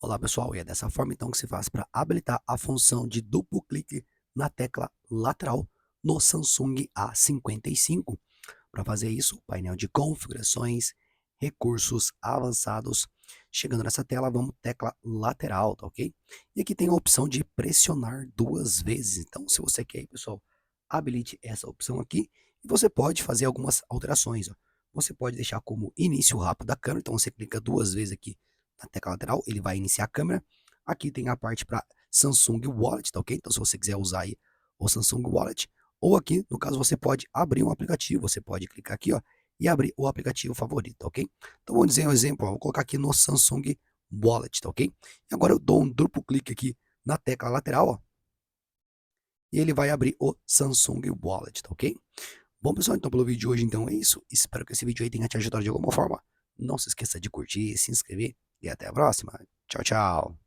Olá pessoal, e é dessa forma então que se faz para habilitar a função de duplo clique na tecla lateral no Samsung A55. Para fazer isso, painel de configurações, recursos avançados. Chegando nessa tela, vamos tecla lateral, tá ok? E aqui tem a opção de pressionar duas vezes. Então, se você quer, pessoal, habilite essa opção aqui e você pode fazer algumas alterações. Ó. Você pode deixar como início rápido da câmera, então você clica duas vezes aqui na tecla lateral, ele vai iniciar a câmera. Aqui tem a parte para Samsung Wallet, tá ok? Então, se você quiser usar aí o Samsung Wallet, ou aqui, no caso, você pode abrir um aplicativo, você pode clicar aqui, ó, e abrir o aplicativo favorito, tá ok? Então, vamos dizer um exemplo, ó, vou colocar aqui no Samsung Wallet, tá ok? E agora eu dou um duplo clique aqui na tecla lateral, ó, e ele vai abrir o Samsung Wallet, tá ok? Bom, pessoal, então pelo vídeo de hoje, então é isso. Espero que esse vídeo aí tenha te ajudado de alguma forma. Não se esqueça de curtir, se inscrever e até a próxima. Tchau, tchau.